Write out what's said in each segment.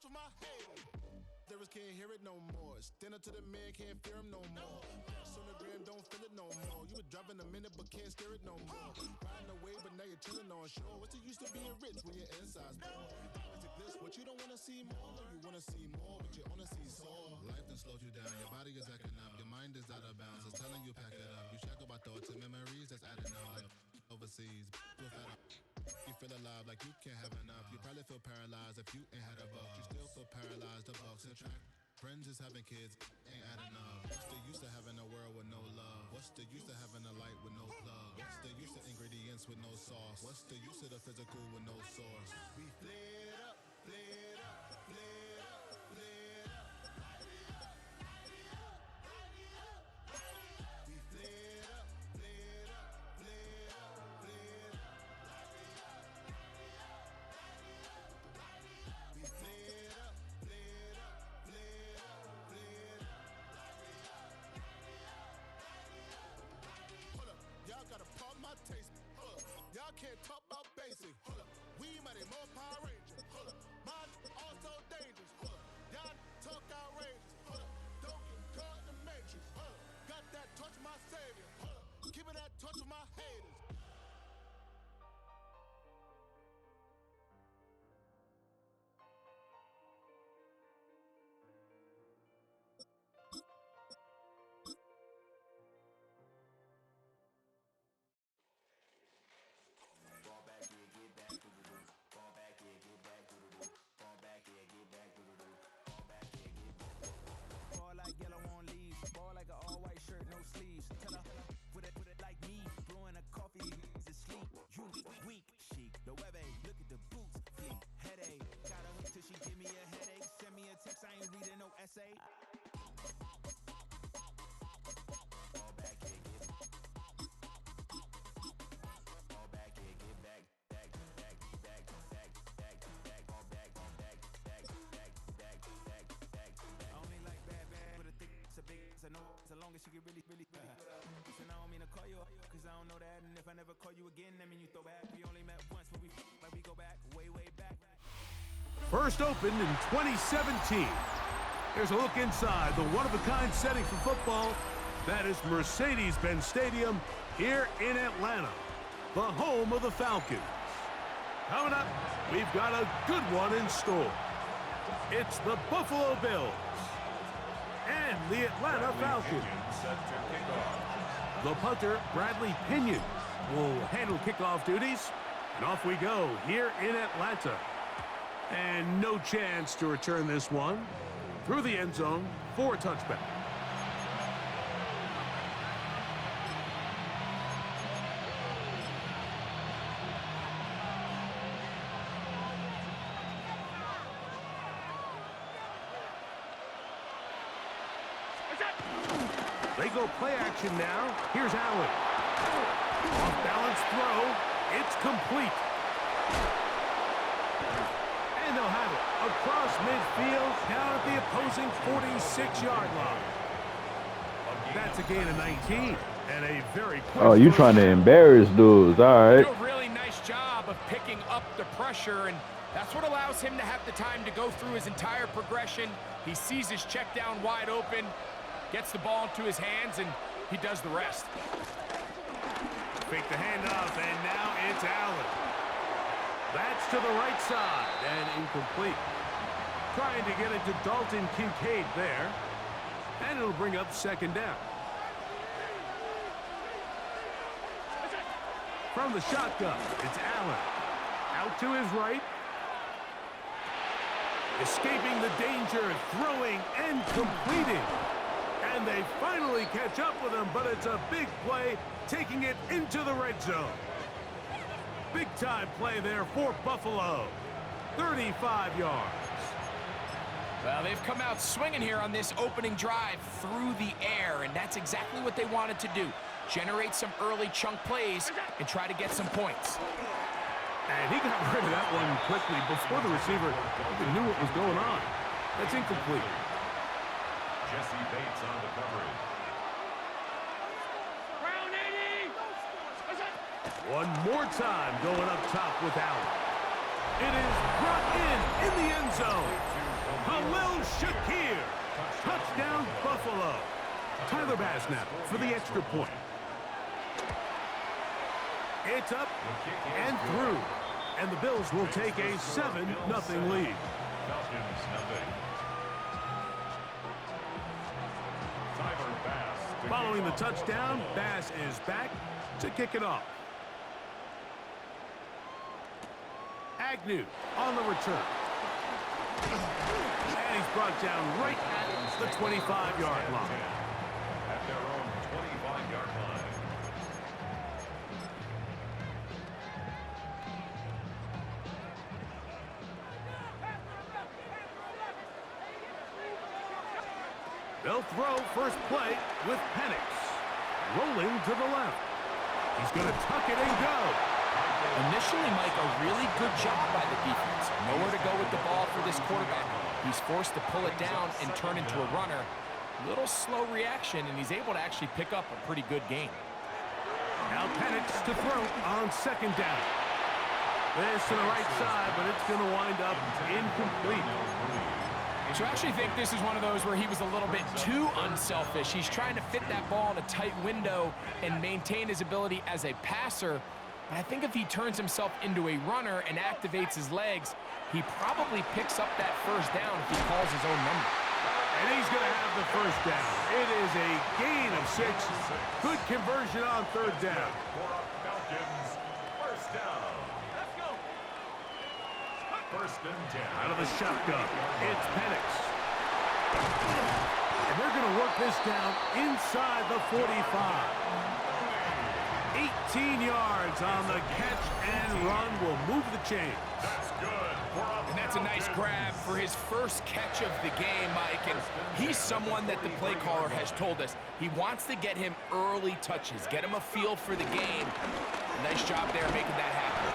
touch of my haters. Lyrics can't hear it no more. Stand up to the man, can't fear him no more. Sonogram don't feel it no more. You were driving a minute but can't steer it no more. Riding away but now you're chilling on shore. What's the use of being rich when your inside's poor? Is it this what you don't wanna see more? No, you wanna see more but you wanna see sore. Life done slowed you down. Your body is acting up. Your mind is out of bounds. It's telling you pack it up. You shackle by thoughts and memories that's adding up. Overseas, without a you feel alive like you can't have enough. You probably feel paralyzed if you ain't had a buck. You still feel paralyzed. The bucks and track. Friends is having kids, ain't adding up. What's the use of having a world with no love? What's the use of having a light with no plug? What's the use of ingredients with no sauce? What's the use of the physical with no source? We flared up, flared up, flared up, flared up. We flared up, flared up, flared up, flared up. We flared up, flared up, flared up, flared up. Hold up, y'all gotta pump my taste. Hold up, y'all can't talk about basic. Hold up, we mighty more Power Ranger. Hold up, mine also dangerous. Hold up, y'all talk outrageous. Hold up, don't get caught in the matrix. Hold up, got that touch my savior. Hold up, keeping that touch with my haters. Ball like yellow on leaves, ball like an all-white shirt, no sleeves. Tell her, put it like me, blowing a coffee, to sleep. You weak, chic, the web look at the boots, feet, headache. Got a hook till she give me a headache. Send me a text, I ain't reading no essay. Ball back here, get ball back here, get back, back, back, back, back, back, back, ball back, back, back, back, back, back, back. I only like bad, with a thick, it's a big, it's a no, as long as she get really. Listen, I don't mean to call you, cause I don't know that, and if I never call you again, that mean you throw back. We only met once, but we like we go back, way, way back. First opened in 2017. Here's a look inside the one-of-a-kind setting for football. That is Mercedes-Benz Stadium here in Atlanta, the home of the Falcons. Coming up, we've got a good one in store. It's the Buffalo Bills and the Atlanta Falcons. The punter, Bradley Pinion, will handle kickoff duties. And off we go here in Atlanta. And no chance to return this one through the end zone for a touchback. They go play action now. Here's Allen. Off balance throw. It's complete. And they'll have it across midfield down at the opposing 46-yard line. That's a gain of 19 and a very quick. Oh, you trying to embarrass dudes. All right. Do a really nice job of picking up the pressure, and that's what allows him to have the time to go through his entire progression. He sees his check down wide open, gets the ball into his hands, and he does the rest. Fake the handoff, and now it's Allen. That's to the right side, and incomplete. Trying to get it to Dalton Kincaid there, and it'll bring up second down. From the shotgun, it's Allen. Out to his right. Escaping the danger, throwing and completing. And they finally catch up with him, but it's a big play, taking it into the red zone. Big-time play there for Buffalo. 35 yards. Well, they've come out swinging here on this opening drive through the air, and that's exactly what they wanted to do. Generate some early chunk plays and try to get some points. And he got rid of that one quickly before the receiver even knew what was going on. That's incomplete. Jesse Bates on the coverage. One more time going up top with Allen. It is brought in the end zone. Khalil Shakir. Touchdown, Buffalo. Tyler Basnap for the extra point. It's up and through. And the Bills will take a 7-0 lead. Falcons nothing. Tyler Bass. Following the touchdown, Bass is back to kick it off. Agnew on the return. And he's brought down right at the 25-yard line. At their own 25-yard line. They'll throw first play with Penix. Rolling to the left. He's going to tuck it and go. Initially, Mike, a really good job by the defense. Nowhere to go with the ball for this quarterback. He's forced to pull it down and turn into a runner. Little slow reaction, and he's able to actually pick up a pretty good gain. Now Penix to throw on second down. This to the right side, but it's going to wind up incomplete. So I actually think this is one of those where he was a little bit too unselfish. He's trying to fit that ball in a tight window and maintain his ability as a passer. But I think if he turns himself into a runner and activates his legs, he probably picks up that first down if he calls his own number. And he's going to have the first down. It is a gain of 6. Good conversion on third down. Falcons first down. First and 10. Out of the shotgun, it's Penix. And they're going to work this down inside the 45. 18 yards on the catch and run will move the chains. That's good. And that's a nice grab for his first catch of the game, Mike. And he's someone that the play caller has told us he wants to get him early touches, get him a feel for the game. Nice job there making that happen.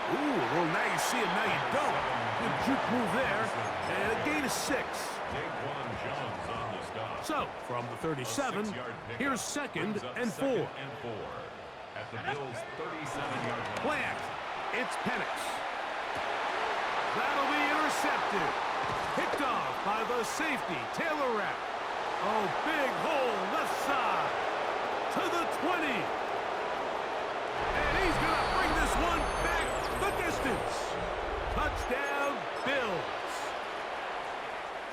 Ooh, well, now you see it, now you don't. Good juke move there, and a gain of 6. So, from the 37, here's second and 4. At the Bills' 37-yard line. Play action. It's Penix. That'll be intercepted. Picked off by the safety, Taylor Rapp. Oh, big hole left side to the 20. And he's going to bring this one back the distance. Touchdown, Bills.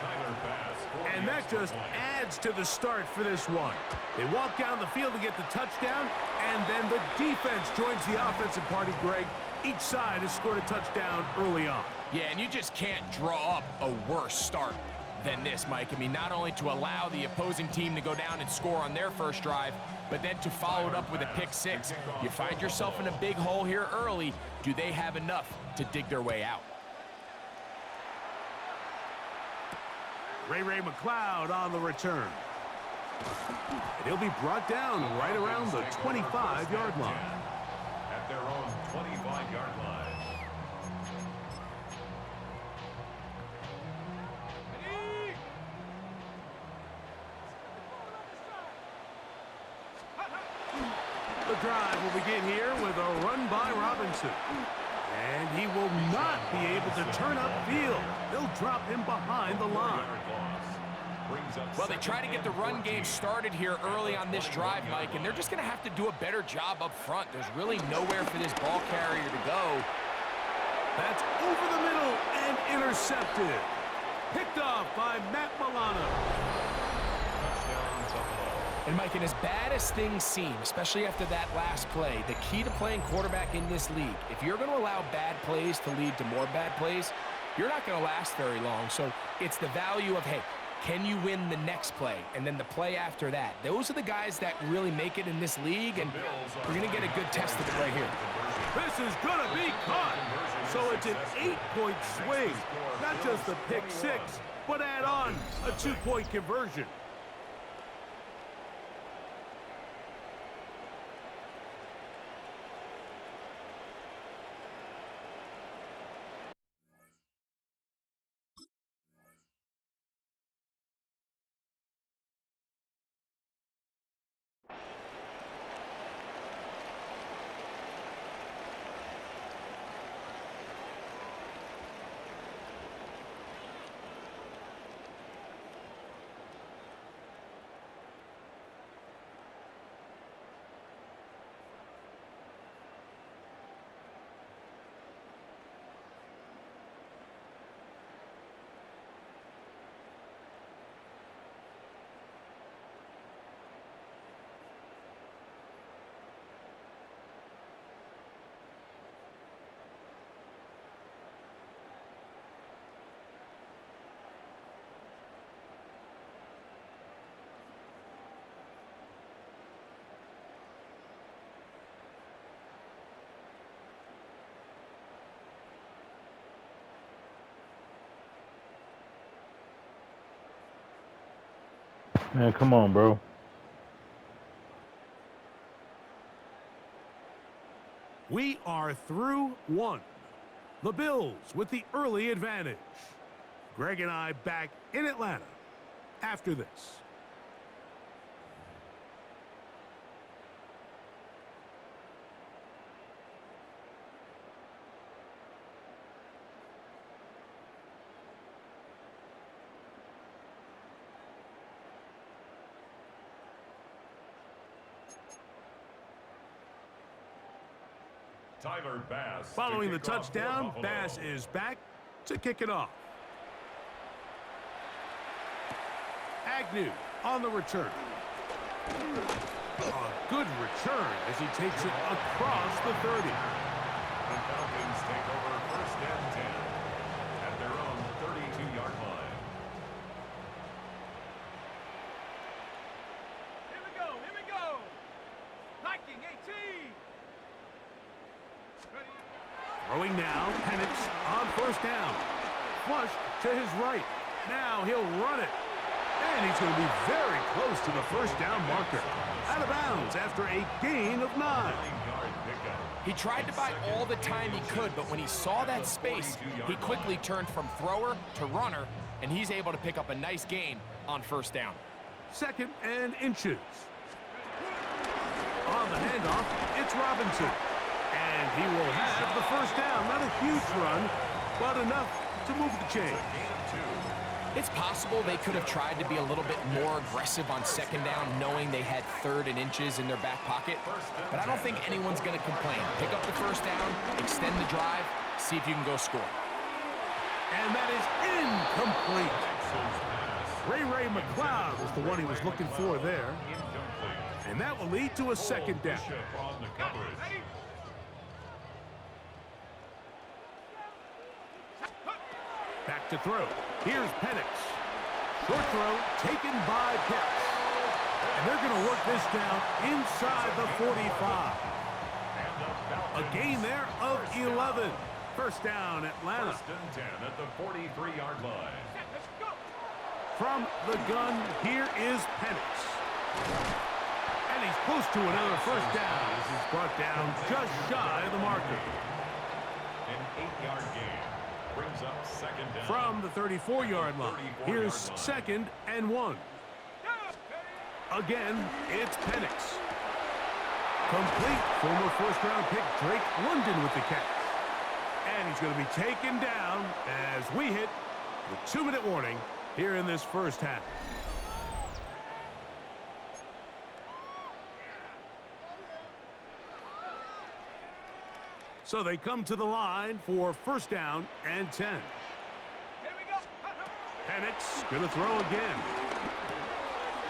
Tyler Bass. And that just adds to the start for this one. They walk down the field to get the touchdown, and then the defense joins the offensive party, Greg. Each side has scored a touchdown early on. Yeah, and you just can't draw up a worse start than this, Mike. I mean, not only to allow the opposing team to go down and score on their first drive, but then to follow it up with a pick 6. You find yourself in a big hole here early. Do they have enough to dig their way out? Ray McLeod on the return. And he'll be brought down right around the 25-yard line. At their own 25-yard line. The drive will begin here with a run by Robinson. And he will not be able to turn upfield. They'll drop him behind the line. Well, they try to get the run game started here early on this drive, Mike, and they're just going to have to do a better job up front. There's really nowhere for this ball carrier to go. That's over the middle and intercepted. Picked off by Matt Milano. And, Mike, and as bad as things seem, especially after that last play, the key to playing quarterback in this league, if you're going to allow bad plays to lead to more bad plays, you're not going to last very long. So it's the value of, hey, can you win the next play and then the play after that? Those are the guys that really make it in this league, and we're going to get a good test of it right here. This is going to be caught. So it's an 8-point swing. Not just a pick 6, but add on a 2-point conversion. Man, come on, bro. We are through one. The Bills with the early advantage. Greg and I back in Atlanta after this. Tyler Bass. Following the to kick off for touchdown, Buffalo. Bass is back to kick it off. Agnew on the return. A good return as he takes it across the 30. The Falcons take over first and 10 at their own 32-yard line. Here we go, here we go. Liking 18. Throwing now, Penix on first down. Flushed to his right. Now he'll run it. And he's going to be very close to the first down marker. Out of bounds after a gain of 9. 9-yard pickup. He tried to buy all the time he could, but when he saw that space, he quickly turned from thrower to runner, and he's able to pick up a nice gain on first down. 2nd and inches. On the handoff, it's Robinson. And he will have the first down. Not a huge run, but enough to move the chain. It's possible they could have tried to be a little bit more aggressive on second down, knowing they had 3rd and inches in their back pocket. But I don't think anyone's going to complain. Pick up the first down, extend the drive, see if you can go score. And that is incomplete. Ray McLeod was the one he was looking for there. Incomplete. And that will lead to a second down. Bishop on the coverage. Back to throw. Here's Penix. Short throw taken by Pitts. And they're going to work this down inside the 45. A gain there of 11. First down, Atlanta. First and 10 at the 43-yard line. From the gun, here is Penix. And he's close to another first down as he's brought down just shy of the marker. An 8-yard gain brings up second down. From the 34-yard line, here's 2nd and 1. Again, it's Penix. Complete. Former first-round pick Drake London with the catch. And he's going to be taken down as we hit the 2-minute warning here in this first half. So they come to the line for first down and 10. Here we go. Penix going to throw again.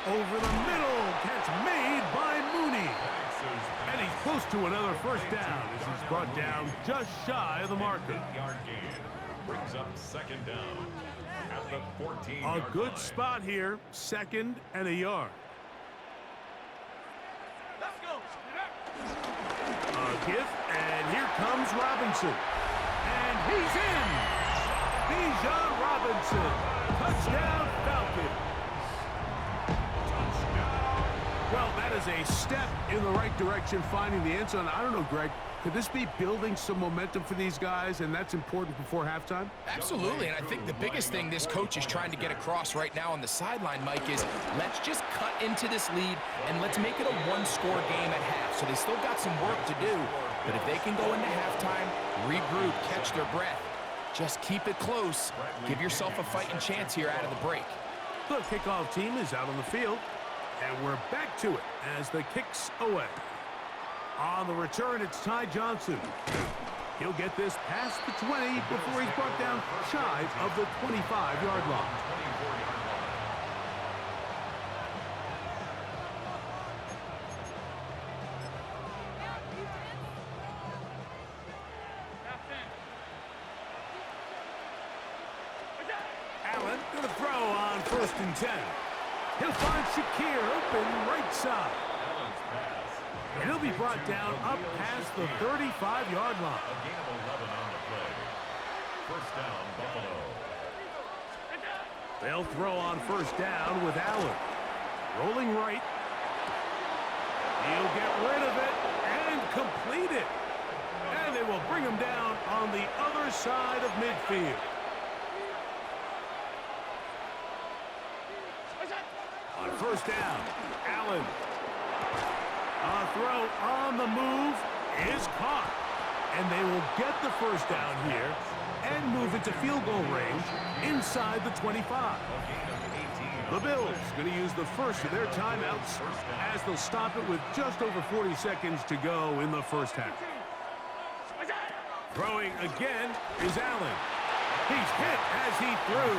Over the middle. Catch made by Mooney. And he's close to another first down as he's brought down just shy of the marker. 8-yard gain brings up second down at the 14-yard A good line. spot here. 2nd and a yard. Let's go. A gift, and here comes Robinson. And he's in. Bijan Robinson. Touchdown, Falcons. Well, that is a step in the right direction, finding the end zone. I don't know, Greg. Could this be building some momentum for these guys, and that's important before halftime? Absolutely, and I think the biggest thing this coach is trying to get across right now on the sideline, Mike, is let's just cut into this lead and let's make it a one-score game at half. So they still got some work to do, but if they can go into halftime, regroup, catch their breath, just keep it close, give yourself a fighting chance here out of the break. The kickoff team is out on the field, and we're back to it as the kick's away. On the return, it's Ty Johnson. He'll get this past the 20 before he's brought down shy of the 25-yard line. Allen going to throw on 1st and 10. He'll find Shakir open right side. And he'll be brought down up past the 35-yard line. A gain of 11 on the play. First down, Buffalo. They'll throw on first down with Allen. Rolling right. He'll get rid of it and complete it. And they will bring him down on the other side of midfield. On first down, Allen. A throw on the move is caught. And they will get the first down here and move it to field goal range inside the 25. The Bills going to use the first of their timeouts as they'll stop it with just over 40 seconds to go in the first half. Throwing again is Allen. He's hit as he threw.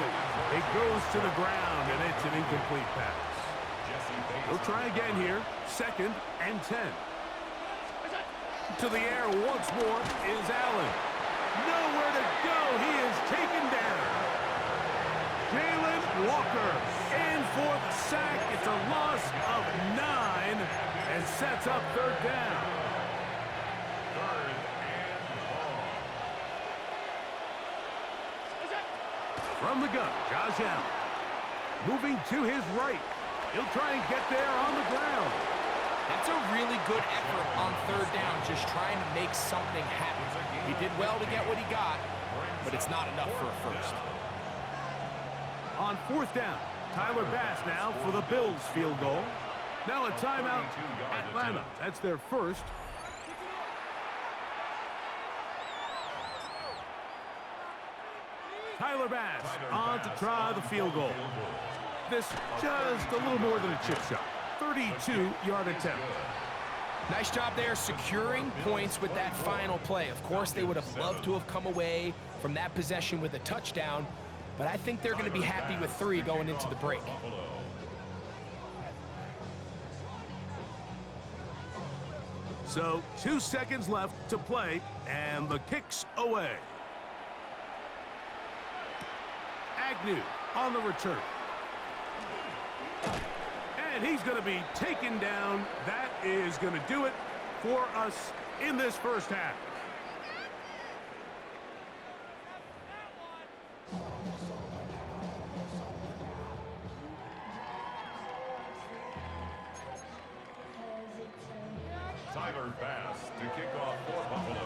It goes to the ground, and it's an incomplete pass. We'll try again here. 2nd and 10. To the air once more is Allen. Nowhere to go. He is taken down. Jalen Walker in for the sack. It's a loss of 9 and sets up 3rd down. 3rd and long. From the gun, Josh Allen. Moving to his right. He'll try and get there on the ground. That's a really good effort on 3rd down, just trying to make something happen. He did well to get what he got, but it's not enough for a first. On 4th down, Tyler Bass now for the Bills field goal. Now a timeout, Atlanta. That's their first. Tyler Bass on to try the field goal. This just a little more than a chip shot. 32-yard attempt. Nice job there securing points with that final play. Of course, they would have loved to have come away from that possession with a touchdown, but I think they're going to be happy with 3 going into the break. So 2 seconds left to play, and the kick's away. Agnew on the return. And he's going to be taken down. That is going to do it for us in this first half. Tyler Bass to kick off for Buffalo.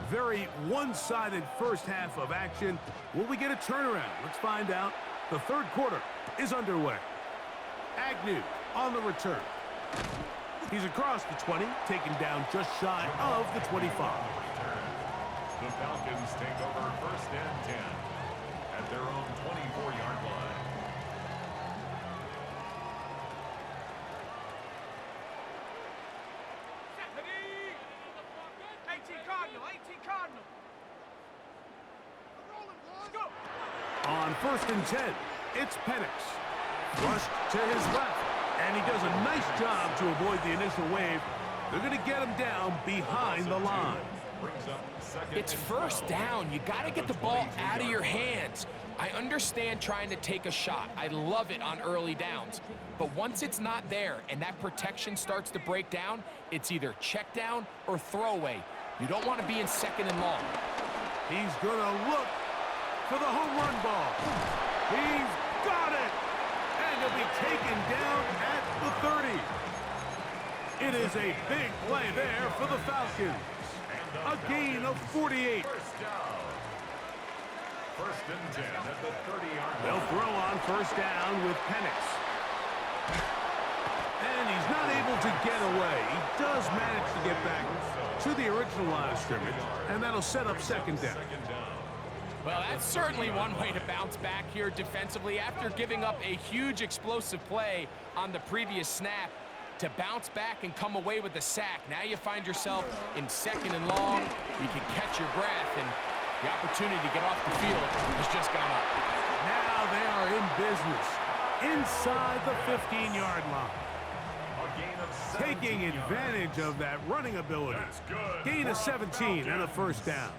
Very one-sided first half of action. Will we get a turnaround? Let's find out. The 3rd quarter is underway. Agnew on the return. He's across the 20, taken down just shy of the 25. The Falcons take over 1st and 10 at their own 24-yard line. On 1st and 10, it's Penix. Rushed to his left, and he does a nice job to avoid the initial wave. They're going to get him down behind the line. It's 1st down. You got to get the ball out of your hands. I understand trying to take a shot. I love it on early downs. But once it's not there and that protection starts to break down, it's either check down or throwaway. You don't want to be in 2nd and long. He's going to look for the home run ball. He's got it. And he'll be taken down at the 30. It is a big play there for the Falcons. A gain of 48. 1st and 10 at the 30-yard line. They'll throw on 1st down with Penix. And he's not able to get away. He does manage to get back to the original line of scrimmage, and that'll set up 2nd down. Well, that's certainly one way to bounce back here defensively after giving up a huge explosive play on the previous snap. To bounce back and come away with a sack. Now you find yourself in 2nd and long. You can catch your breath, and the opportunity to get off the field has just gone up. Now they are in business inside the 15-yard line. Taking advantage of that running ability. Gain of 17 and a 1st down.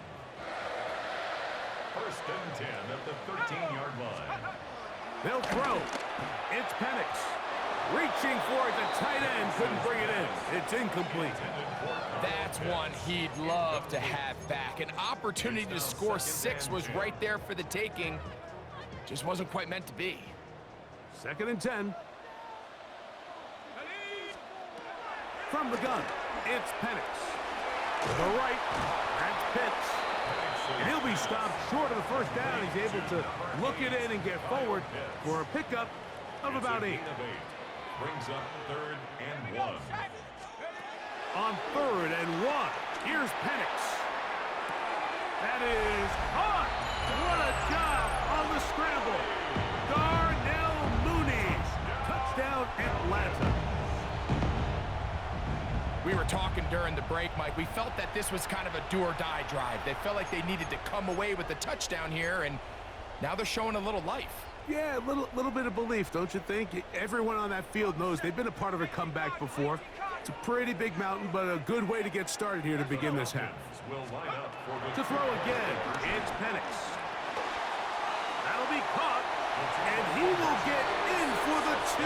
1st and 10 at the 13-yard line. They'll throw. It's Penix. Reaching for it, the tight end couldn't bring it in. It's incomplete. That's one he'd love to have back. An opportunity to score 6 was right there for the taking, Just wasn't quite meant to be. 2nd and 10. From the gun, it's Penix. To the right, that's Pitts. And he'll be stopped short of the first down. He's able to look it in and get forward for a pickup of about 8. Brings up 3rd and 1. On 3rd and 1, here's Penix. That is caught. What a job on the scramble. Darnell Mooney. Touchdown, Atlanta. We were talking during the break, Mike. We felt that this was kind of a do-or-die drive. They felt like they needed to come away with the touchdown here, and now they're showing a little life. Yeah, a little bit of belief, don't you think? Everyone on that field knows they've been a part of a comeback before. It's a pretty big mountain, but a good way to get started here to begin this half. To throw again, it's Penix. That'll be caught, and he will get in for the 2.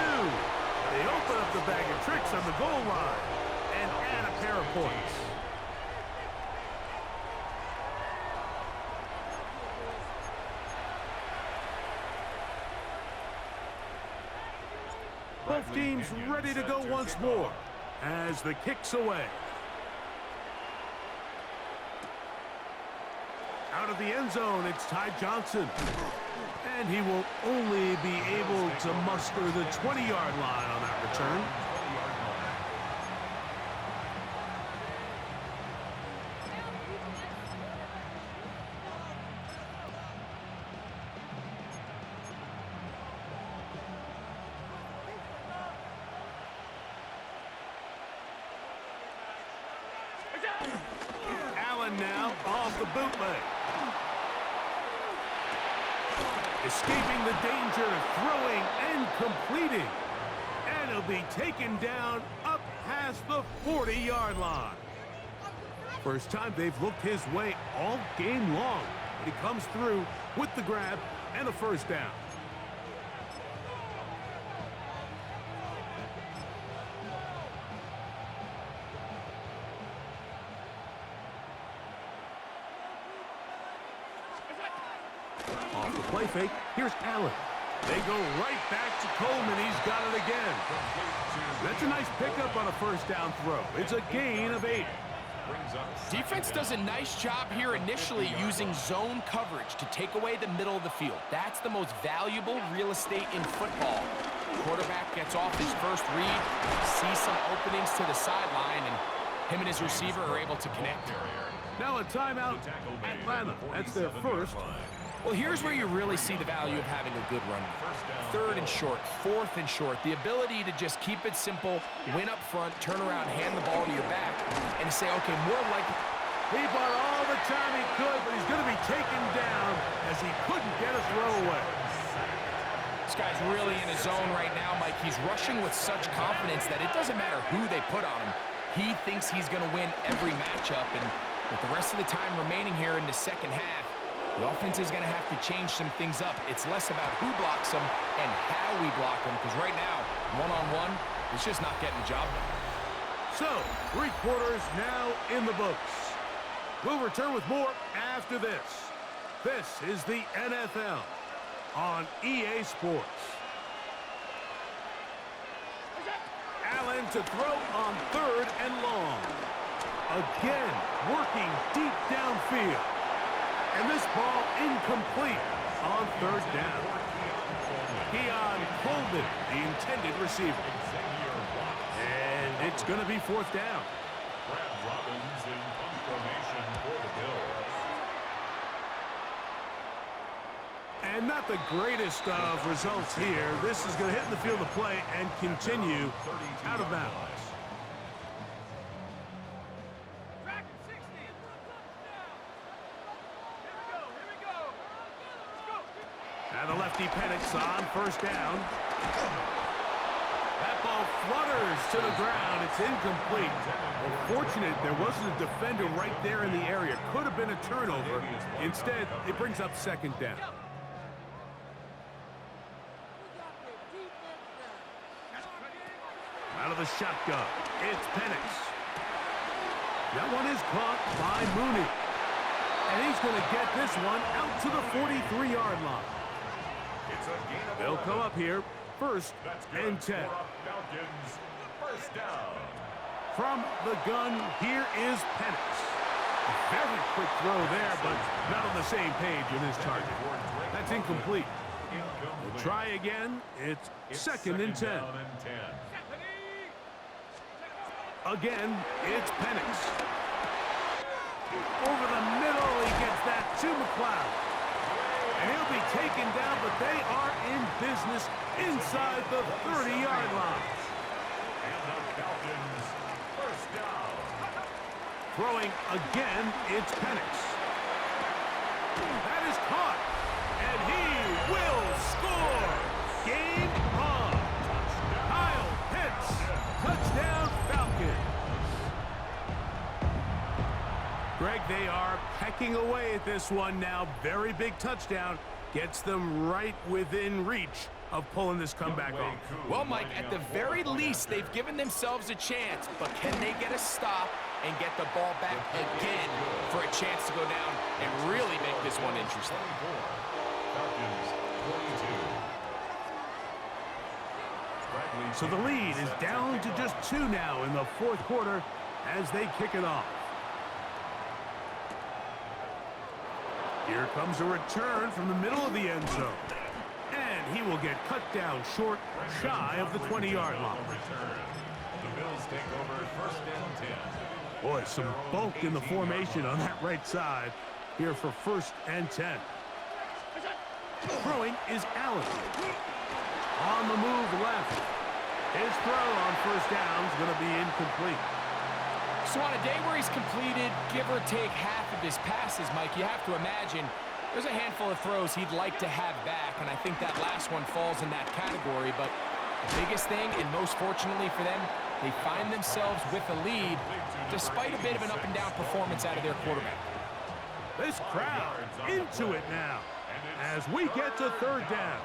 They open up the bag of tricks on the goal line and add a pair of points. Both teams ready to go once more as the kick's away. Out of the end zone, it's Ty Johnson. And he will only be able to muster the 20-yard line on that return. Allen now off the bootleg. Escaping the danger, throwing and completing. And he'll be taken down up past the 40-yard line. First time they've looked his way all game long. But he comes through with the grab and a first down. Off the play fake, here's Allen. They go right back to Coleman. He's got it again. That's a nice pickup on a first down throw. It's a gain of 8. Defense does a nice job here initially using zone coverage to take away the middle of the field. That's the most valuable real estate in football. Quarterback gets off his first read, sees some openings to the sideline, and him and his receiver are able to connect. Now a timeout, Atlanta. That's their first. Well, here's where you really see the value of having a good run. 3rd and short, 4th and short. The ability to just keep it simple, win up front, turn around, hand the ball to your back, and say, okay, more like He bought all the time he could, but he's going to be taken down as he couldn't get a throw away. This guy's really in his zone right now, Mike. He's rushing with such confidence that it doesn't matter who they put on him. He thinks he's going to win every matchup, and with the rest of the time remaining here in the second half, the offense is going to have to change some things up. It's less about who blocks them and how we block them, because right now, one-on-one, it's just not getting the job done. So, 3 quarters now in the books. We'll return with more after this. This is the NFL on EA Sports. Allen to throw on 3rd and long. Again, working deep downfield. And this ball incomplete on 3rd down. Keon Coleman, the intended receiver. And it's going to be 4th down. Brad Robbins in punt formation for the Bills. And not the greatest of results here. This is going to hit in the field of play and continue out of bounds. And the lefty Penix on 1st down. That ball flutters to the ground. It's incomplete. Unfortunate there wasn't a defender right there in the area. Could have been a turnover. Instead, it brings up 2nd down. Out of the shotgun, it's Penix. That one is caught by Mooney. And he's going to get this one out to the 43-yard line. It's a gain of They'll 11. come up here. First That's good and 10. for a Falcons first down. From the gun, here is Penix. A very quick throw there, but not on the same page with his target. That's incomplete. We'll try again. It's second and 10. down and 10. Again, it's Penix. Over the middle, he gets that to McLeod. And he'll be taken down, but they are in business inside the 30-yard line. And the Falcons first down. Throwing again, it's Penix. That is caught, and he will score. Game on. Kyle Pitts, touchdown Falcons. Greg, they are pecking away at this one now. Very big touchdown. Gets them right within reach of pulling this comeback off. Well, Mike, at the very least, they've given themselves a chance, but can they get a stop and get the ball back again for a chance to go down and really make this one interesting? Falcons 22. So the lead is down to just 2 now in the fourth quarter as they kick it off. Here comes a return from the middle of the end zone. And he will get cut down short, shy of the 20-yard line. The Bills take over first and 10. Boy, some bulk in the formation on that right side here for first and 10. Throwing is Allen. On the move left. His throw on first down is going to be incomplete. So on a day where he's completed, give or take half of his passes, Mike, you have to imagine there's a handful of throws he'd like to have back, and I think that last one falls in that category. But the biggest thing, and most fortunately for them, they find themselves with a lead despite a bit of an up-and-down performance out of their quarterback. This crowd into it now as we get to third down.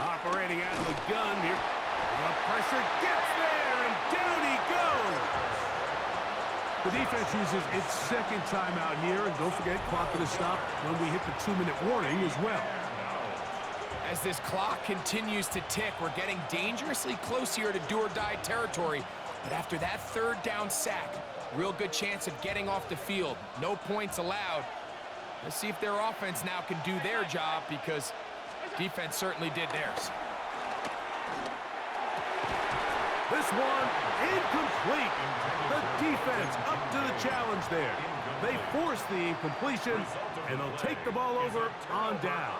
Operating out of the gun here. The pressure gets there, and down he goes. The defense uses its second timeout here, and don't forget, clock to stop when we hit the 2-minute warning as well. As this clock continues to tick, we're getting dangerously close here to do-or-die territory. But after that third down sack, real good chance of getting off the field. No points allowed. Let's see if their offense now can do their job, because defense certainly did theirs. This one incomplete. The defense up to the challenge there. They force the incompletion, and they'll take the ball over on down.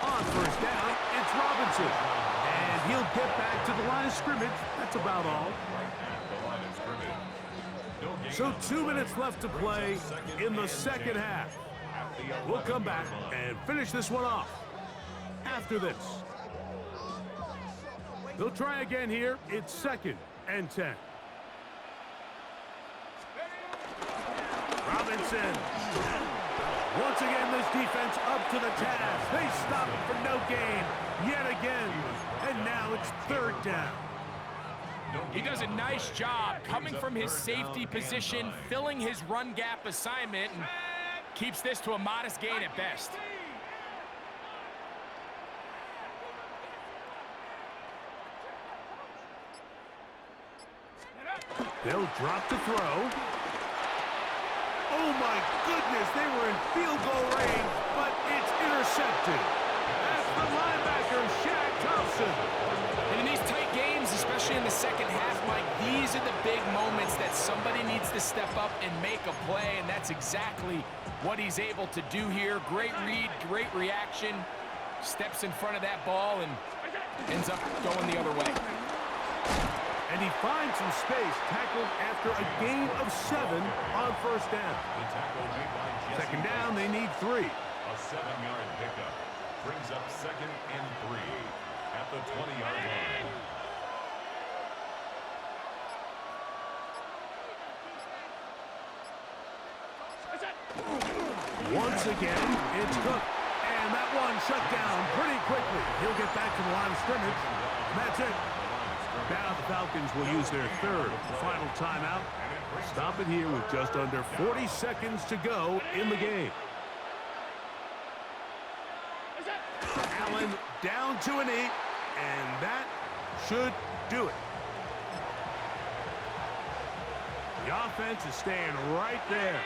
On first down, it's Robinson. And he'll get back to the line of scrimmage. That's about all. So 2 minutes left to play in the second half. We'll come back and finish this one off after this. They'll try again here. It's second and 10. Robinson. Once again, this defense up to the task. They stop it for no gain yet again. And now it's third down. He does a nice job coming from his safety position, filling his run gap assignment, and keeps this to a modest gain at best. They'll drop to throw. Oh my goodness, they were in field goal range, but it's intercepted. That's the linebacker, Shaq Thompson. And in these tight games, especially in the second half, Mike, these are the big moments that somebody needs to step up and make a play, and that's exactly what he's able to do here. Great read, great reaction, steps in front of that ball and ends up going the other way. And he finds some space, tackled after a gain of 7 on first down. Second down, they need 3. A 7-yard pickup brings up second and 3 at the 20-yard line. Once again, it's Cook. And that one shut down pretty quickly. He'll get back to the line of scrimmage. And that's it. Now the Falcons will use their third final timeout. Stop it here with just under 40 seconds to go in the game. Allen down to a knee, and that should do it. The offense is staying right there.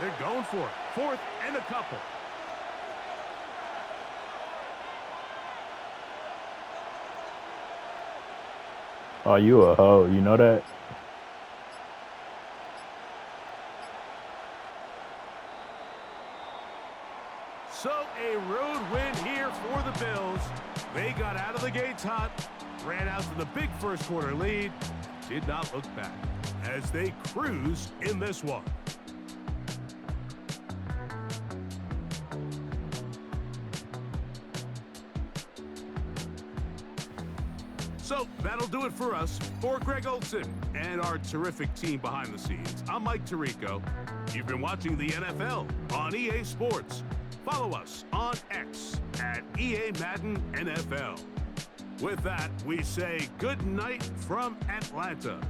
They're going for it. 4th and a couple. Oh, you a hoe. You know that? So a road win here for the Bills. They got out of the gates hot, ran out to the big first quarter lead, did not look back as they cruise in this one. So that'll do it for us. For Greg Olson and our terrific team behind the scenes, I'm Mike Tirico. You've been watching the NFL on EA Sports. Follow us on X at EA Madden NFL. With that, we say good night from Atlanta.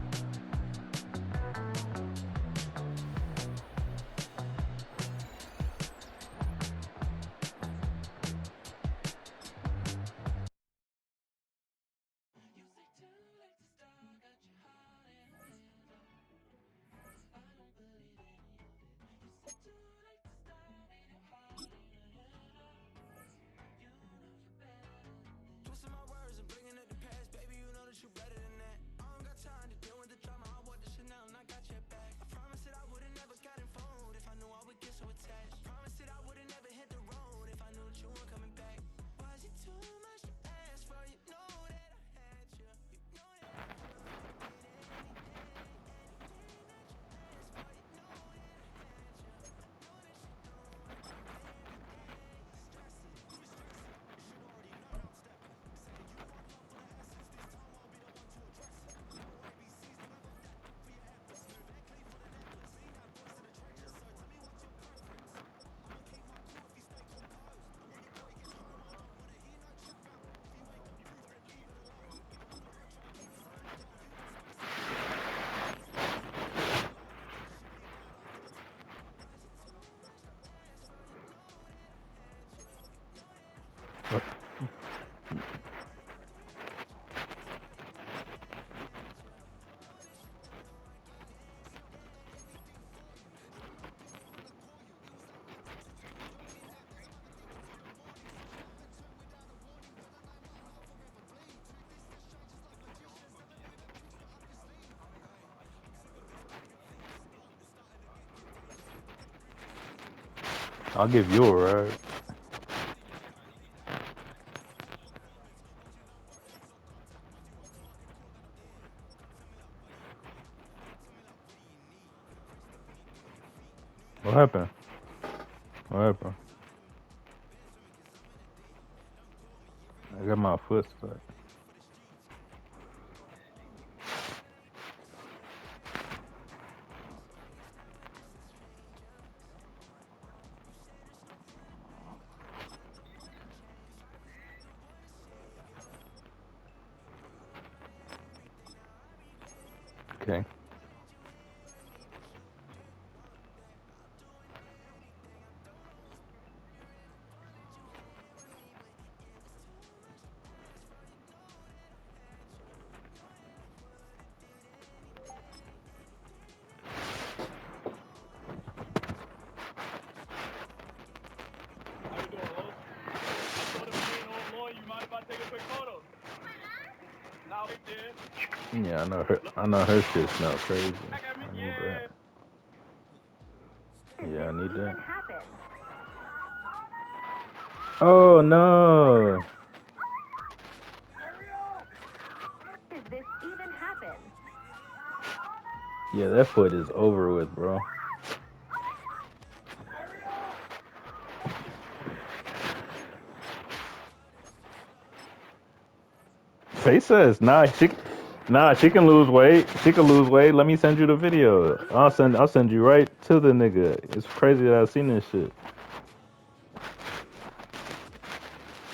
I'll give you a ride. What happened? What happened? I got my foot stuck. Okay. Yeah, I know her shit smells crazy. I need that. Yeah, I need that. Oh no! Did this even happen? Yeah, that foot is over with, bro. Faye says, she can lose weight. She can lose weight. Let me send you the video. I'll send you right to the nigga. It's crazy that I've seen this shit.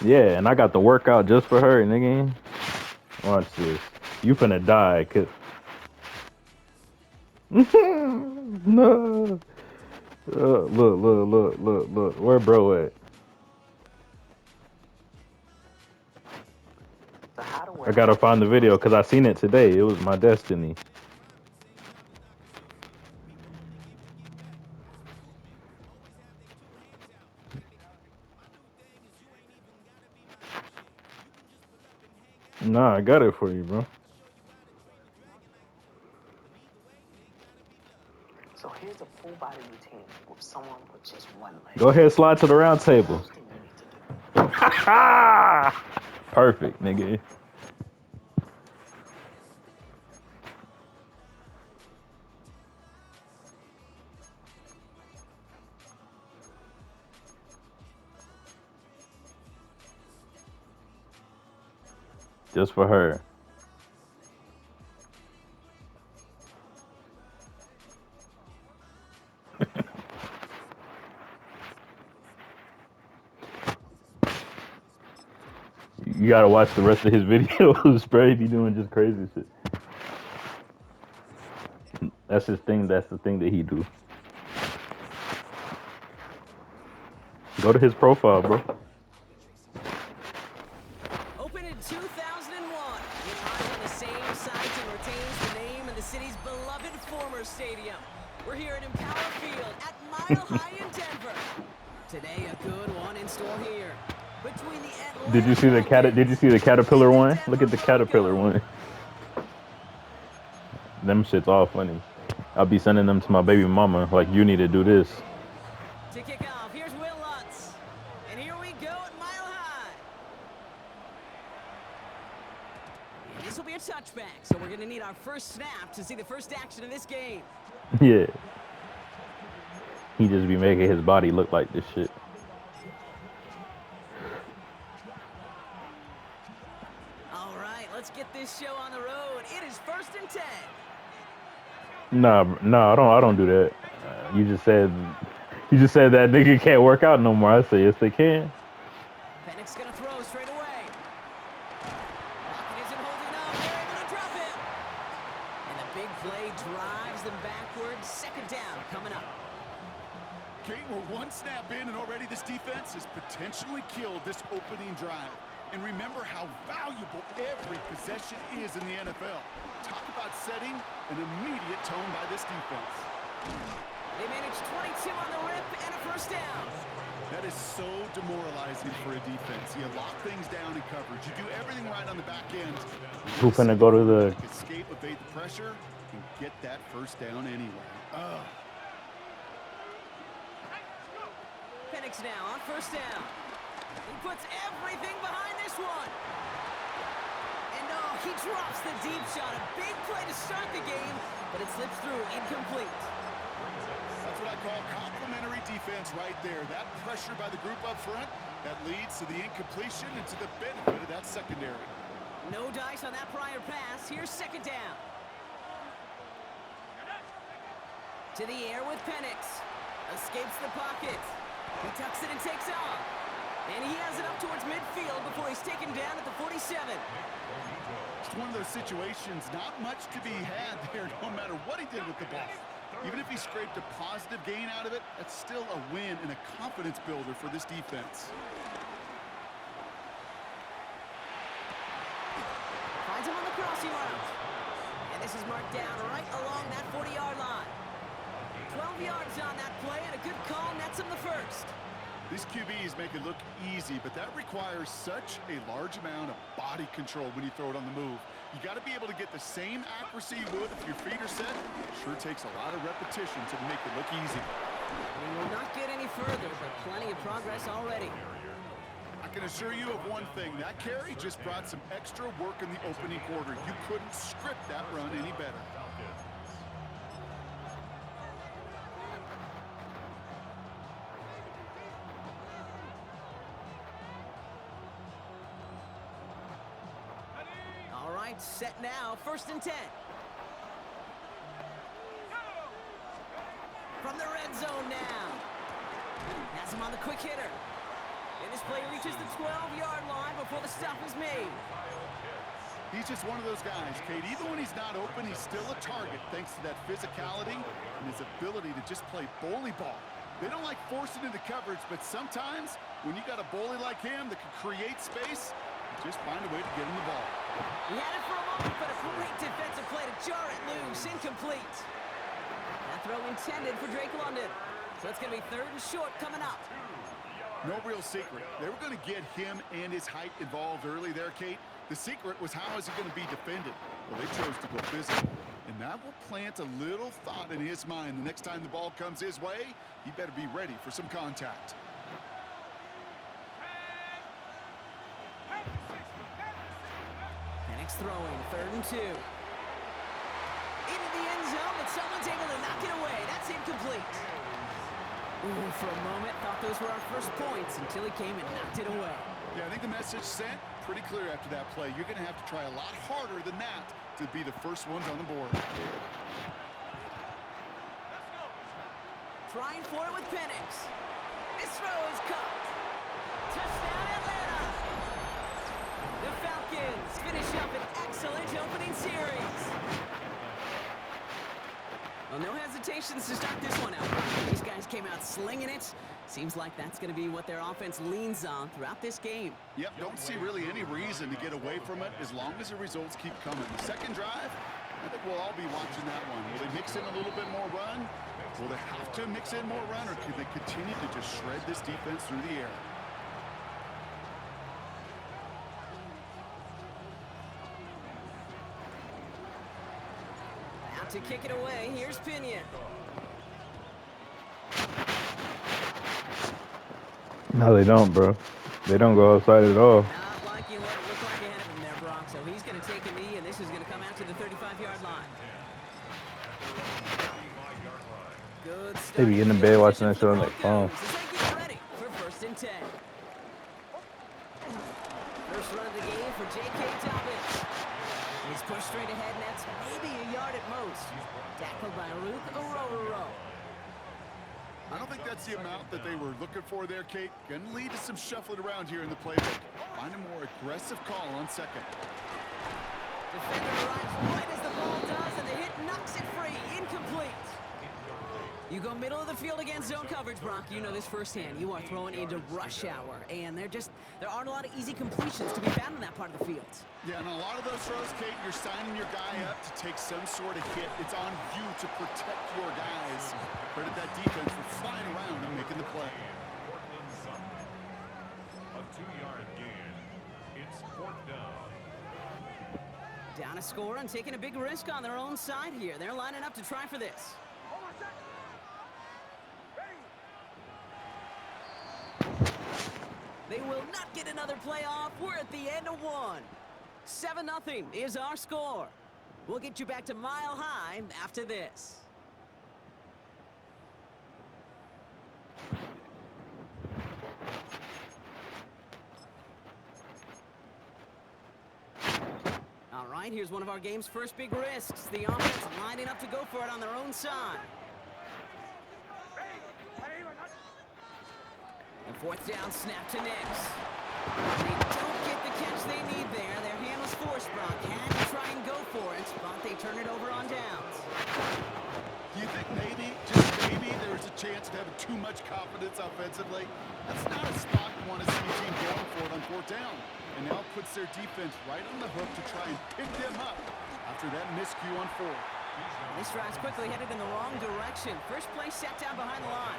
Yeah, and I got the workout just for her, nigga. Watch this. You finna die, cause No. Look. Where bro at? I gotta find the video because I seen it today. It was my destiny. Nah, I got it for you, bro. So here's a full body routine with someone with just one leg. Go ahead, slide to the round table. First thing you need to do. Perfect, nigga. Just for her. You gotta watch the rest of his videos, bro. He be doing just crazy shit. That's his thing. That's the thing that he do. Go to his profile, bro. Opened in 2001, it lies on the same site and retains the name of the city's beloved former stadium. We're here at Empower Field at Mile High in Denver. Today, a good one in store here. Between the Atlanta Did you see the caterpillar one? Look at the caterpillar one. Them shit's all funny. I'll be sending them to my baby mama. Like, you need to do this. To kick off, here's Will Lutz. And here we go at Mile High. And this will be a touchback, so we're going to need our first snap to see the first action of this game. Yeah. He just be making his body look like this shit. All right, let's get this show on the road. It is 1st and 10. Nah, I don't do that. You just said that nigga can't work out no more. I say yes, they can. Penix gonna throw straight away. Lockett isn't holding up. They're able to drop him. And the big play drives them backwards. 2nd down coming up. Kate, we're one snap in, and already this defense has potentially killed this opening drive. And remember how valuable every possession is in the NFL. Talk about setting an immediate tone by this defense. They managed 22 on the rip and a 1st down. That is so demoralizing for a defense. You lock things down in coverage. You do everything right on the back end. Who finna go to the... Escape, evade the pressure, and get that 1st down anyway. Penix now on 1st down. He puts everything behind this one. And oh, he drops the deep shot. A big play to start the game, but it slips through incomplete. That's what I call complimentary defense right there. That pressure by the group up front, that leads to the incompletion and to the benefit of that secondary. No dice on that prior pass. Here's 2nd down. To the air with Penix. Escapes the pocket. He tucks it and takes off. And he has it up towards midfield before he's taken down at the 47. It's one of those situations, not much to be had there, no matter what he did with the ball. Even if he scraped a positive gain out of it, that's still a win and a confidence builder for this defense. Finds him on the crossing route. And this is marked down right along that 40-yard line. 12 yards on that play, and a good call nets him the 1st. These QBs make it look easy, but that requires such a large amount of body control when you throw it on the move. You got to be able to get the same accuracy you would if your feet are set. Sure takes a lot of repetition to make it look easy. We will not get any further, but plenty of progress already. I can assure you of one thing. That carry just brought some extra work in the opening quarter. You couldn't script that run any better. Set now, 1st and 10. From the red zone now. Has him on the quick hitter. And this play reaches the 12-yard line before the stop is made. He's just one of those guys, Kate. Even when he's not open, he's still a target thanks to that physicality and his ability to just play bully ball. They don't like forcing into coverage, but sometimes when you got a bully like him that can create space, you just find a way to get him the ball. He had it for a moment, but a great defensive play to jar it loose. Incomplete. That throw intended for Drake London. So it's going to be 3rd and short coming up. No real secret. They were going to get him and his height involved early there, Kate. The secret was how is he going to be defended? Well, they chose to go physical. And that will plant a little thought in his mind. The next time the ball comes his way, he better be ready for some contact. Penix throwing, 3rd and 2. Into the end zone, but someone's able to knock it away. That's incomplete. Ooh, for a moment, thought those were our first points until he came and knocked it away. Yeah, I think the message sent pretty clear after that play. You're going to have to try a lot harder than that to be the first ones on the board. Trying for it with Penix. This throw is caught. Touchdown, Atlanta. The Falcons finish up an excellent opening series. Well, no hesitations to start this one out. These guys came out slinging it. Seems like that's going to be what their offense leans on throughout this game. Yep, don't see really any reason to get away from it as long as the results keep coming. The second drive, I think we'll all be watching that one. Will they mix in a little bit more run? Will they have to mix in more run, or can they continue to just shred this defense through the air? Out to kick it away, here's Pinion. No, they don't, bro. They don't go outside at all. Not liking what it looked like ahead of him there, Brock. So he's going to take a knee, and this is going to come out to the 35-yard line. Good stuff. They be getting in bed watching that show on their phone. As they get ready for 1st and 10. First run of the game for J.K. Dobbins. He's pushed straight ahead, and that's maybe a yard at most. Tackled by Ruth Orororo. I don't think that's the amount that they were looking for there, Kate. Going to lead to some shuffling around here in the playbook. Find a more aggressive call on second. Defender arrives right as the ball does, and the hit knocks it free. Incomplete. You go middle of the field against zone coverage, Brock. You know this firsthand. You are throwing into rush hour, and there aren't a lot of easy completions to be found in that part of the field. Yeah, and a lot of those throws, Kate, you're signing your guy up to take some sort of hit. It's on you to protect your guys. Credit that defense for flying around and making the play. A 2-yard gain. It's 4th down. Down a score and taking a big risk on their own side here. They're lining up to try for this. They will not get another play off. We're at the end of one. 7-0 is our score. We'll get you back to Mile High after this. All right, here's one of our game's first big risks. The offense lining up to go for it on their own side. And 4th down, snap to Nix. They don't get the catch they need there. Their hand was forced, Brock. Had to try and go for it, but they turn it over on downs. Do you think maybe, just maybe, there's a chance of having too much confidence offensively? That's not a spot you want to see a team going for it on 4th down. And now puts their defense right on the hook to try and pick them up after that miscue on 4th. This drive's quickly headed in the wrong direction. First play set down behind the line.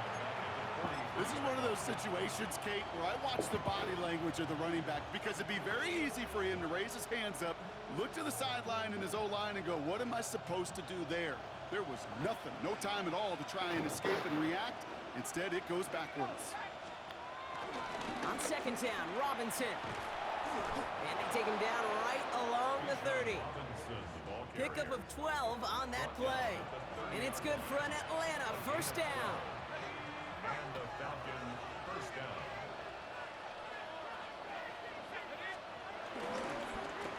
This is one of those situations, Kate, where I watch the body language of the running back because it'd be very easy for him to raise his hands up, look to the sideline in his O-line and go, what am I supposed to do there? There was nothing, no time at all to try and escape and react. Instead, it goes backwards. On 2nd down, Robinson. And they take him down right along the 30. Pickup of 12 on that play. And it's good for an Atlanta 1st down. And the Falcon 1st down.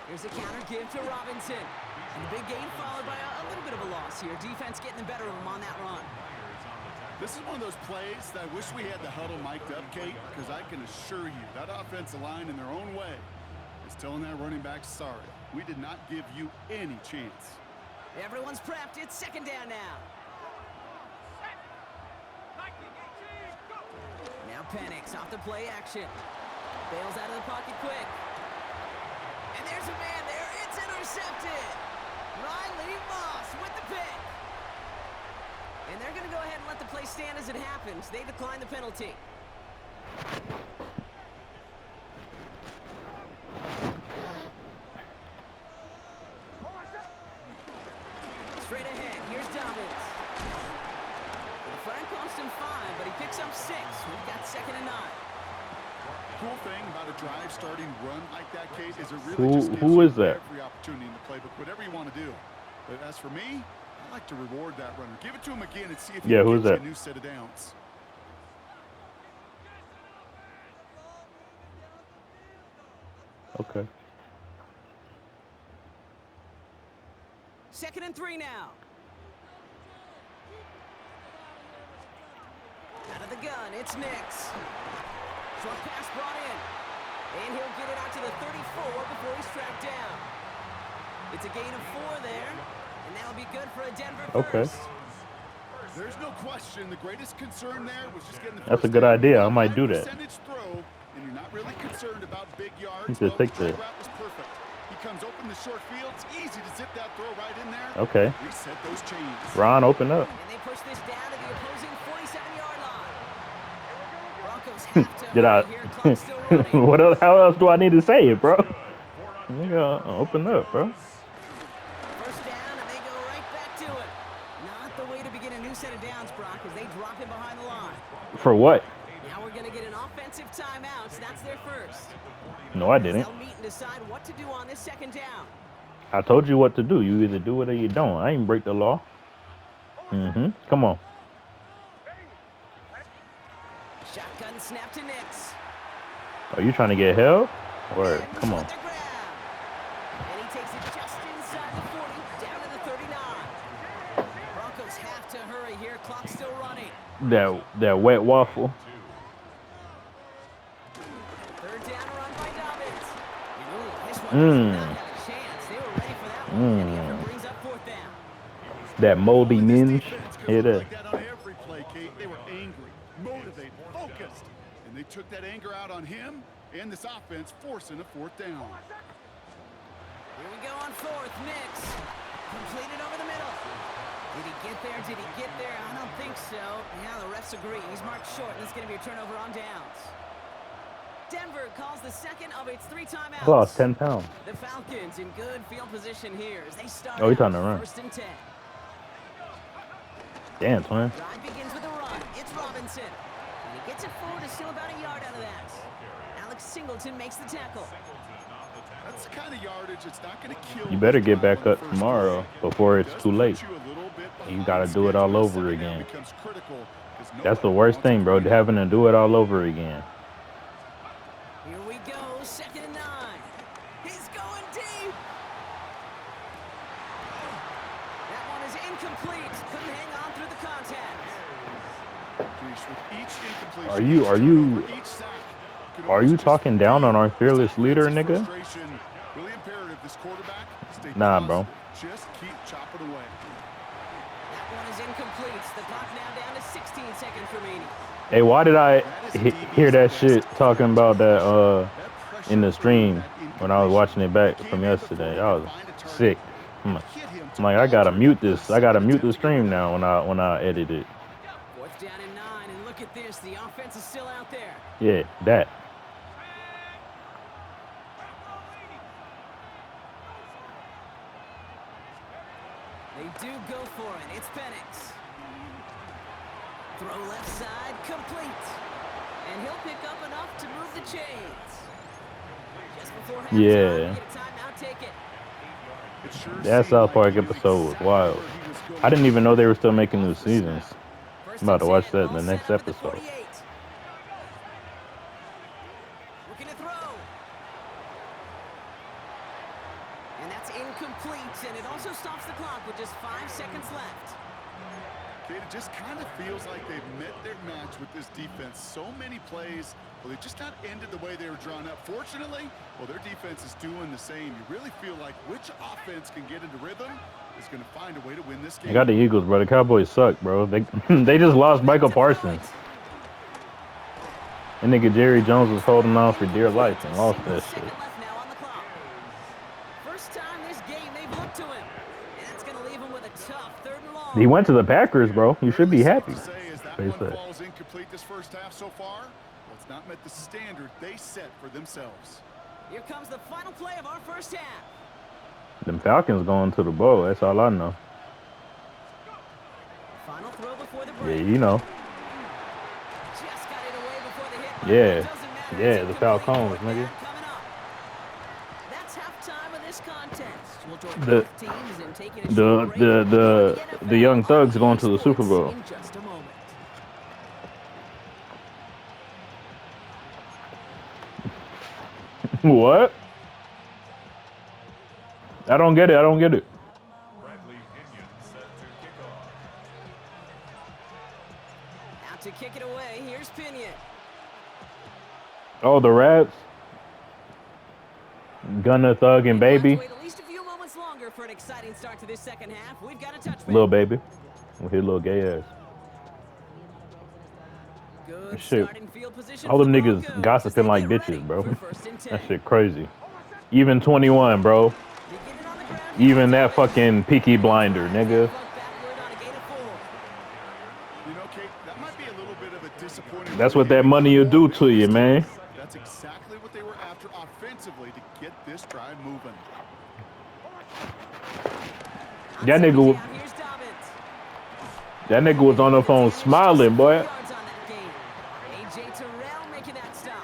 Here's a counter give to Robinson. And a big gain followed by a little bit of a loss here. Defense getting the better of him on that run. This is one of those plays that I wish we had the huddle mic'd up, Kate, because I can assure you that offensive line in their own way is telling that running back, sorry, we did not give you any chance. Everyone's prepped. It's second down now. Now Penix off the play action. Bails out of the pocket quick. And there's a man there. It's intercepted. Riley Moss with the pick. And they're going to go ahead and let the play stand as it happens. They decline the penalty. Straight ahead, here's Dobbins. The flag cost him 5, but he picks up 6. We've got 2nd and 9. Cool thing about a drive starting run like that, Kate, is it really just gives who is that? every opportunity in the playbook, whatever you want to do. But as for me, I like to reward that runner. Give it to him again and see if he Yeah, can who's get that? a new set of downs. Okay. 2nd and 3 now. Out of the gun, it's Nix. Short pass brought in. And he'll get it out to the 34 before he's tracked down. It's a gain of 4 there. And that'll be good for a Denver first. Okay. There's no question the greatest concern there was just getting the That's a first good down. idea. I might do High that. percentage throw, and you're not really concerned about big yards. You should take the the- route was perfect. He comes open the short field. It's easy to zip that throw right in there. Okay. Reset those chains. Ron, open up. And they push this down to the opposing 47-yard line. Broncos have to Did I? hurry here. Clock's still running. What else? How else do I need to say it, bro? Nigga, open up, bro. First down, and they go right back to it. Not the way to begin a new set of downs, Brock, as they drop him behind the line. For what? Now we're going to get an offensive timeout. So that's their first. No, I didn't. They'll meet and decide what to do on this 2nd down. I told you what to do. You either do it or you don't. I ain't break the law. Come on. Shotgun snap to Nix. Are you trying to get held? Or And come on. with the grab. And he takes it just inside the 40, down to the 39. Broncos have to hurry here. Clock's still running. That wet waffle. 3rd down run by Dobbins. And ooh, this one does not have a chance. They were ready for that one. And the effort brings up 4th down. That moldy minge. Hear that? Like that on every play, Kate. They were angry, motivated, focused, and they took that anger out on him and this offense, forcing a 4th down. Here we go on 4th. Nix. Completed over the middle. Did he get there? Did he get there? I don't think so. Yeah, the refs agree. He's marked short, and it's going to be a turnover on downs. Denver calls the 2nd of its 3 timeouts. Lost 10 pounds. The Falcons in good field position here as they start Oh, he's out trying to run. 1st and 10. Damn, twin. Drive begins with a run. It's Robinson. And he gets it forward to still about a yard out of that. Alex Singleton makes the tackle. That's the kind of yardage it's not going to kill. You better get back up First tomorrow play. before It it's does too put late. you a little bit You behind gotta do it all schedule. over Second down again. becomes critical 'cause That's nobody the worst wants thing, to bro. do it. Having to do it all over again. Here we go. 2nd and 9. He's going deep. That one is incomplete. Couldn't hang on through the contact. With each incompletion, Are you- each are you- turnover, each sack could Are almost you just talking down on our fearless leader, Defensive nigga? frustration. Really imperative this quarterback stay Nah, bro. positive. Just keep chopping away. That one is incomplete. The clock now down to 16 seconds remaining. Hey, why did I hear that shit talking about that That pressure in the from stream that when I was watching it back Came from in yesterday? before I he was could find a target. sick. I'm Hit him I'm like, I gotta mute this. I gotta mute the stream now when I edit it. 4th down and 9, and look at this. The offense is still out there. Yeah, that. They do go for it. It's Penix. Throw left side, complete. And he'll pick up enough to move the chains. Just before halftime, Yeah. we get a timeout, take it. It sure That seemed South like Park he knew episode was exactly wild. where he was going I didn't even know they were still making new off the snap. seasons. First I'm about to and watch 10, that in all the next set up at the episode. 48. Looking to throw. And that's incomplete, and it also stops the clock with just 5 seconds left. Kate, it just kind of feels like they've met their match with this defense. So many plays, well, they just not ended the way they were drawn up. Fortunately, well, their defense is doing the same. You really feel like which offense can get into rhythm is going to find a way to win this game. I got the Eagles, bro. The Cowboys suck, bro. They they just lost Michael Parsons. And nigga Jerry Jones was holding on for dear life and lost that shit. First time this game they've looked to him. And that's going to leave him with a tough 3rd and long. He went to the Packers, bro. You should be happy. That one falls incomplete this first half so far. Well, it's not met the standard they set for themselves. Here comes the final play of our first half. Them Falcons going to the bowl. That's all I know. Final throw before the break. Yeah, you know. Just got it away before the hit. Yeah. Yeah, the Falcons, nigga. That's halftime of this contest. We'll join The both teams in taking a short break. the Young Thugs going to the Super Bowl. In just a moment. What? I don't get it. I don't get it. Bradley Pinion set to kick off. Out to kick it away. Here's Pinion. Oh, the Rats. Gunna, Thug, and Baby. Wait at least a few moments longer for an exciting start to this second half. We've got a touchback. Little Baby. With his little gay ass. Good Shit. starting field position All them for the niggas Broncos gossiping as like they get bitches, ready bro. for 1st and 10. That shit crazy. Even 21, bro. Beginning on the ground, Even that fucking Peaky Blinder, nigga. backward on a gain of 4. You know, Kate, that might be a little bit of a disappointing. That's what that money will do to you, man. That's exactly what they were after offensively to get this drive moving. That nigga, Here's Dobbins. that nigga was on the phone smiling, boy. Yards on that gain. A.J. Terrell making that stop.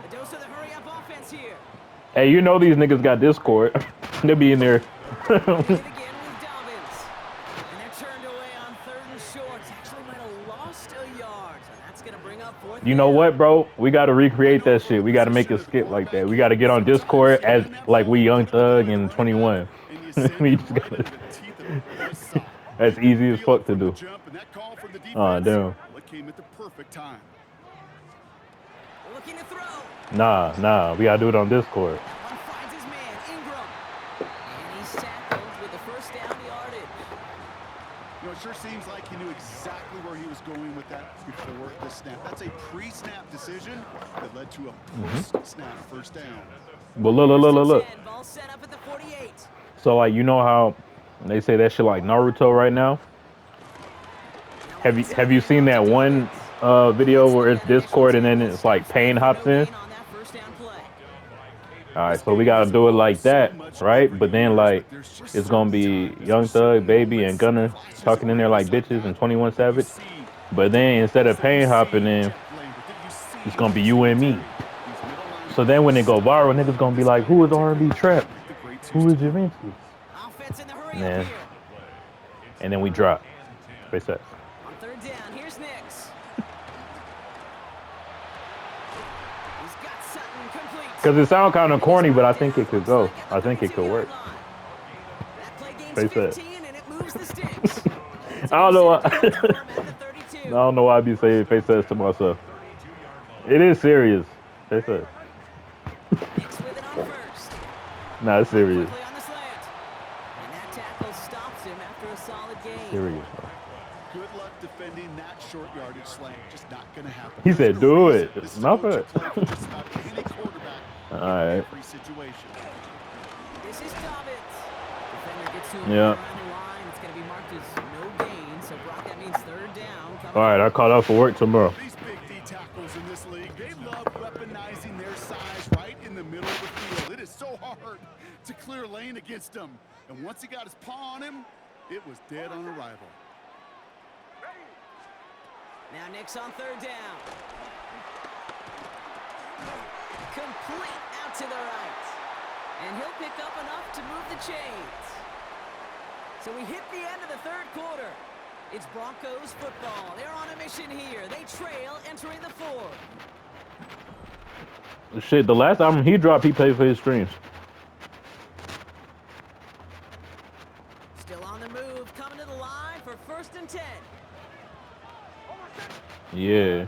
A dose of the hurry-up offense here. Hey, you know these niggas got Discord. They'll be in there. Hit again with Dobbins. And they're turned away on 3rd and short. Actually might have lost a yard. So that's going to bring up 4th. You know what, bro? We got to recreate that shit. We got to make it skip like that. We got to get on Discord as like we Young Thug and 21. We just gotta, that's easy as fuck to do. Oh, damn. It came at the perfect time. Looking to throw. Nah. We got to do it on Discord. One finds his man, Ingram. And he's tackled with the first down yardage. You know, it sure seems like he knew exactly where he was going with that before the snap. That's a pre-snap decision that led to a post-snap first down. But look. Ball set up at the 48. So, like, you know how they say that shit like Naruto right now? Have you seen that one video where it's Discord and then it's like Pain hops in? All right, so we gotta do it like that, right? But then like it's gonna be Young Thug, Baby, and Gunner talking in there like bitches and 21 Savage. But then instead of Pain hopping in, it's gonna be you and me. So then when they go viral, niggas gonna be like, who is R&B Trap? Who is Juventus? Man. And then we drop. Face that. On 3rd down, here's Nix. He's got Sutton complete. Because it sounds kind of corny, but I think it could go. I think it could work. That play gains Face that. 15 and it moves the sticks. I don't know why. I don't know why I be saying face that to myself. It is serious. Face that. Nix with it on 1st. Nah, it's serious. Quickly on the slant. And that tackle stops him after a solid gain. Serious. Bro. Good luck defending that short yardage slant. Just not going to happen. He said, do it. This is My what you bad. play for just about any quarterback in Alright. every situation. This is Dobbins. Defender gets to him Yeah. around the line. It's going to be marked as no gain. So, Brock, that means 3rd down. Alright, I caught up for work tomorrow. These big D tackles in this league, they love weaponizing their size right in the middle of the field. It is so hard to clear lane against them. And once he got his paw on him, it was dead on arrival. Now Nix on 3rd down. Complete out to the right. And he'll pick up enough to move the chains. So we hit the end of the 3rd quarter. It's Broncos football. They're on a mission here. They trail entering the 4th. Shit, the last album he dropped, he paid for his streams. Still on the move, coming to the line for 1st and 10. Yeah.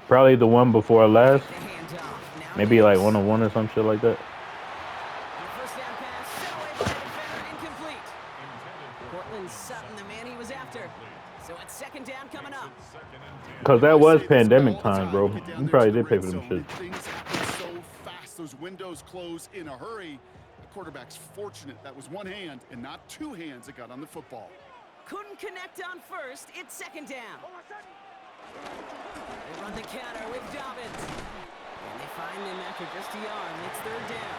Probably the one before last. The handoff. Now Maybe like Diggs. 1-on-1 or some shit like that. The 1st down pass sent away by the defender, incomplete. Cortland Sutton, the man he was after. So it's 2nd down coming up. Cause that was pandemic time, bro. You probably did pay for them shit. Things happen so fast. Those windows close in a hurry. The quarterback's fortunate that was one hand and not two hands that got on the football. Couldn't connect on 1st. It's 2nd down. They run the counter with Dobbins. And they find him after just a yard. And it's 3rd down.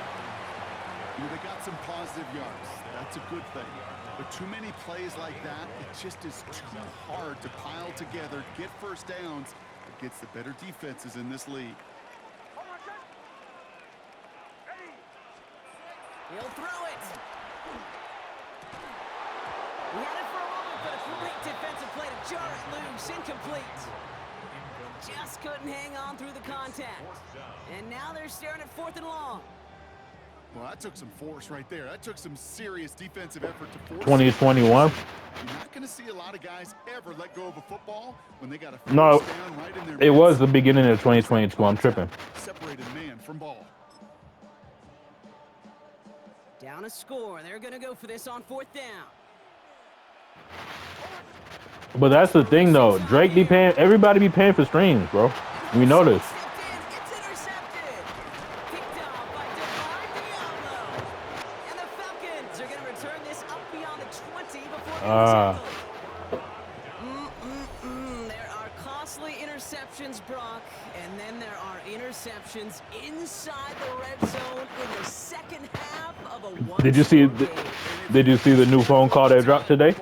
They got some positive yards. That's a good thing. But too many plays like that, it just is too hard to pile together, get 1st downs against the better defenses in this league. He'll throw it. He had it for a moment, but a great defensive play to jar it loose. Incomplete. Just couldn't hang on through the contact. And now they're staring at 4th and long. Well, that took some force right there. That took some serious defensive effort to force. 2021. You're not going to see a lot of guys ever let go of a football when they got a first No, down right in their it midst. was the beginning of 2022. I'm tripping. Separated man from ball. Down a score. They're going to go for this on 4th down. But that's the thing, though. Drake be paying. Everybody be paying for streams, bro. We know this. It's intercepted. Picked off by Diablo. And the Falcons are going to return this up beyond the 20 before getting tackled. There are costly interceptions, Brock, and then there are interceptions inside the red zone in the 2nd half of a one. Did you see? Did you see the new phone call that dropped today?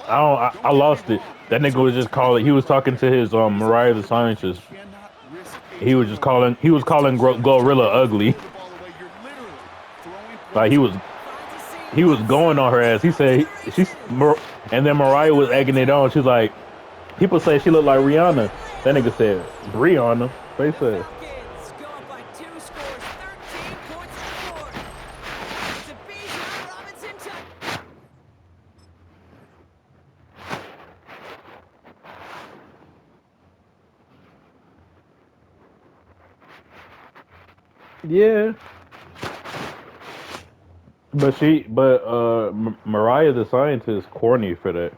I lost it. That nigga was just calling. He was talking to his Mariah the Scientist. He was just calling. He was calling Gorilla ugly. Like he was going on her ass. He said and then Mariah was egging it on. She's like, people say she looked like Rihanna. That nigga said Brianna. They said. Yeah. But Mariah the Scientist corny for that.